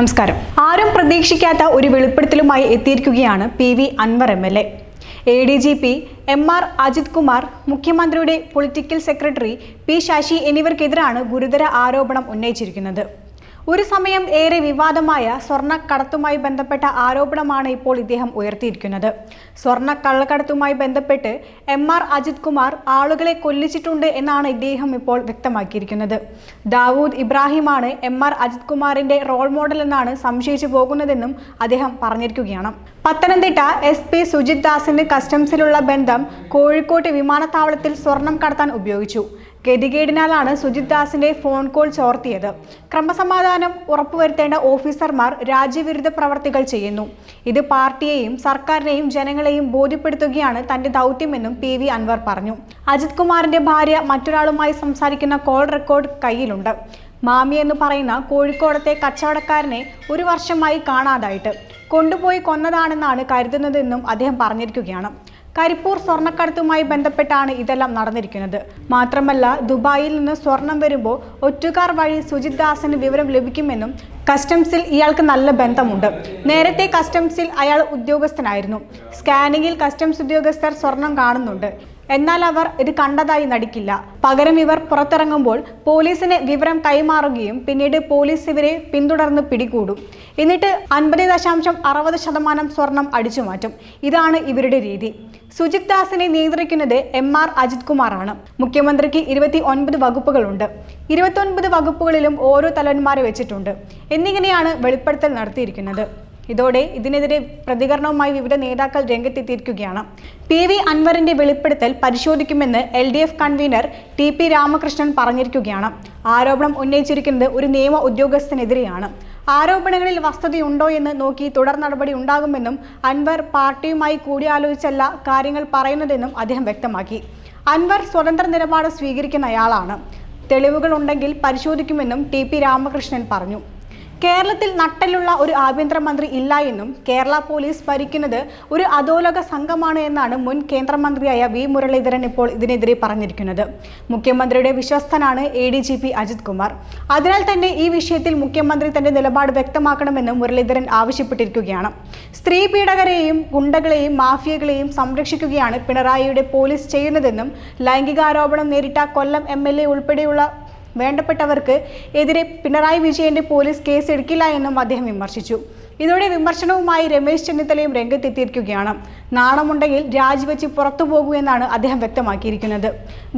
നമസ്കാരം. ആരും പ്രതീക്ഷിക്കാത്ത ഒരു വെളിപ്പെടുത്തലുമായി എത്തിയിരിക്കുകയാണ് PV Anwar MLA. ADGP MR Ajith Kumar, മുഖ്യമന്ത്രിയുടെ പൊളിറ്റിക്കൽ സെക്രട്ടറി P ശശി എന്നിവർക്കെതിരാണ് ഗുരുതര ആരോപണം ഉന്നയിച്ചിരിക്കുന്നത്. ഒരു സമയം ഏറെ വിവാദമായ സ്വർണ്ണക്കടത്തുമായി ബന്ധപ്പെട്ട ആരോപണമാണ് ഇപ്പോൾ ഇദ്ദേഹം ഉയർത്തിയിരിക്കുന്നത്. സ്വർണ്ണക്കള്ളക്കടത്തുമായി ബന്ധപ്പെട്ട് MR അജിത് കുമാർ ആളുകളെ കൊല്ലിച്ചിട്ടുണ്ട് എന്നാണ് ഇദ്ദേഹം ഇപ്പോൾ വ്യക്തമാക്കിയിരിക്കുന്നത്. ദാവൂദ് ഇബ്രാഹിമാണ് MR അജിത് കുമാറിന്റെ റോൾ മോഡൽ എന്നാണ് സംശയിച്ചു പോകുന്നതെന്നും അദ്ദേഹം പറഞ്ഞിരിക്കുകയാണ്. പത്തനംതിട്ട SP സുജിത് ദാസിന് കസ്റ്റംസിലുള്ള ബന്ധം കോഴിക്കോട് വിമാനത്താവളത്തിൽ സ്വർണം കടത്താൻ ഉപയോഗിച്ചു. ഗതികേടിനാലാണ് സുജിത് ദാസിന്റെ ഫോൺ കോൾ ചോർത്തിയത്. ക്രമസമാധാനം ഉറപ്പുവരുത്തേണ്ട ഓഫീസർമാർ രാജ്യവിരുദ്ധ പ്രവർത്തികൾ ചെയ്യുന്നു. ഇത് പാർട്ടിയെയും സർക്കാരിനെയും ജനങ്ങളെയും ബോധ്യപ്പെടുത്തുകയാണ് തന്റെ ദൗത്യമെന്നും PV അൻവർ പറഞ്ഞു. അജിത് കുമാറിന്റെ ഭാര്യ മറ്റൊരാളുമായി സംസാരിക്കുന്ന കോൾ റെക്കോർഡ് കയ്യിലുണ്ട്. മാമി എന്ന് പറയുന്ന കോഴിക്കോടത്തെ കച്ചവടക്കാരനെ 1 വർഷമായി കാണാതായിട്ട് കൊണ്ടുപോയി കൊന്നതാണെന്നാണ് കരുതുന്നതെന്നും അദ്ദേഹം പറഞ്ഞിരിക്കുകയാണ്. കരിപ്പൂർ സ്വർണ്ണക്കടത്തുമായി ബന്ധപ്പെട്ടാണ് ഇതെല്ലാം നടന്നിരിക്കുന്നത്. മാത്രമല്ല, ദുബായിൽ നിന്ന് സ്വർണം വരുമ്പോൾ ഒറ്റുകാർ വഴി സുജിത് ദാസിന് വിവരം ലഭിക്കുമെന്നും കസ്റ്റംസിൽ ഇയാൾക്ക് നല്ല ബന്ധമുണ്ട്. നേരത്തെ കസ്റ്റംസിൽ അയാൾ ഉദ്യോഗസ്ഥനായിരുന്നു. സ്കാനിങ്ങിൽ കസ്റ്റംസ് ഉദ്യോഗസ്ഥർ സ്വർണം കാണുന്നുണ്ട്. എന്നാൽ അവർ ഇത് കണ്ടതായി നടിക്കില്ല. പകരം ഇവർ പുറത്തിറങ്ങുമ്പോൾ പോലീസിന് വിവരം കൈമാറുകയും പിന്നീട് പോലീസ് ഇവരെ പിന്തുടർന്ന് പിടികൂടും. എന്നിട്ട് 50.60% സ്വർണം അടിച്ചുമാറ്റും. ഇതാണ് ഇവരുടെ രീതി. സുജിത് ദാസിനെ നിയന്ത്രിക്കുന്നത് MR അജിത് കുമാറാണ്. മുഖ്യമന്ത്രിക്ക് 29 വകുപ്പുകളുണ്ട്. 29 വകുപ്പുകളിലും ഓരോ തലവന്മാരെ വെച്ചിട്ടുണ്ട് എന്നിങ്ങനെയാണ് വെളിപ്പെടുത്തൽ നടത്തിയിരിക്കുന്നത്. ഇതോടെ ഇതിനെതിരെ പ്രതികരണവുമായി വിവിധ നേതാക്കൾ രംഗത്തെത്തിയിരിക്കുകയാണ്. PV അൻവറിന്റെ വെളിപ്പെടുത്തൽ പരിശോധിക്കുമെന്ന് LDF കൺവീനർ TP രാമകൃഷ്ണൻ പറഞ്ഞിരിക്കുകയാണ്. ആരോപണം ഉന്നയിച്ചിരിക്കുന്നത് ഒരു നിയമ ഉദ്യോഗസ്ഥനെതിരെയാണ്. ആരോപണങ്ങളിൽ വസ്തുതയുണ്ടോ എന്ന് നോക്കി തുടർ നടപടി ഉണ്ടാകുമെന്നും അൻവർ പാർട്ടിയുമായി കൂടിയാലോചിച്ചല്ല കാര്യങ്ങൾ പറയുന്നതെന്നും അദ്ദേഹം വ്യക്തമാക്കി. അൻവർ സ്വതന്ത്ര നിലപാട് സ്വീകരിക്കുന്നയാളാണ്. തെളിവുകൾ ഉണ്ടെങ്കിൽ പരിശോധിക്കുമെന്നും TP രാമകൃഷ്ണൻ പറഞ്ഞു. കേരളത്തിൽ നട്ടലുള്ള ഒരു ആഭ്യന്തരമന്ത്രി ഇല്ല എന്നും കേരള പോലീസ് ഭരിക്കുന്നത് ഒരു അധോലോക സംഘമാണ് എന്നാണ് മുൻ കേന്ദ്രമന്ത്രിയായ V മുരളീധരൻ ഇപ്പോൾ ഇതിനെതിരെ പറഞ്ഞിരിക്കുന്നത്. മുഖ്യമന്ത്രിയുടെ വിശ്വസ്തനാണ് ADGP അജിത് കുമാർ. അതിനാൽ തന്നെ ഈ വിഷയത്തിൽ മുഖ്യമന്ത്രി തന്റെ നിലപാട് വ്യക്തമാക്കണമെന്ന് മുരളീധരൻ ആവശ്യപ്പെട്ടിരിക്കുകയാണ്. സ്ത്രീ പീഡകരെയും ഗുണ്ടകളെയും മാഫിയകളെയും സംരക്ഷിക്കുകയാണ് പിണറായിയുടെ പോലീസ് ചെയ്യുന്നതെന്നും ലൈംഗികാരോപണം നേരിട്ട കൊല്ലം MLA ഉൾപ്പെടെയുള്ള വേണ്ടപ്പെട്ടവർക്ക് എതിരെ പിണറായി വിജയന്റെ പോലീസ് കേസ് എടുക്കില്ല എന്നും അദ്ദേഹം വിമർശിച്ചു. ഇതോടെ വിമർശനവുമായി രമേശ് ചെന്നിത്തലയും രംഗത്തെത്തിയിരിക്കുകയാണ്. നാണമുണ്ടെങ്കിൽ രാജിവെച്ച് പുറത്തു പോകൂ എന്നാണ് അദ്ദേഹം വ്യക്തമാക്കിയിരിക്കുന്നത്.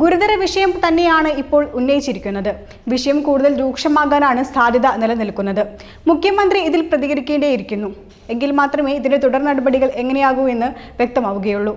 ഗുരുതര വിഷയം തന്നെയാണ് ഇപ്പോൾ ഉന്നയിച്ചിരിക്കുന്നത്. വിഷയം കൂടുതൽ രൂക്ഷമാകാനാണ് സാധ്യത നിലനിൽക്കുന്നത്. മുഖ്യമന്ത്രി ഇതിൽ പ്രതികരിക്കേണ്ടിയിരിക്കുന്നു. എങ്കിൽ മാത്രമേ ഇതിന്റെ തുടർ നടപടികൾ എങ്ങനെയാകൂ എന്ന് വ്യക്തമാവുകയുള്ളൂ.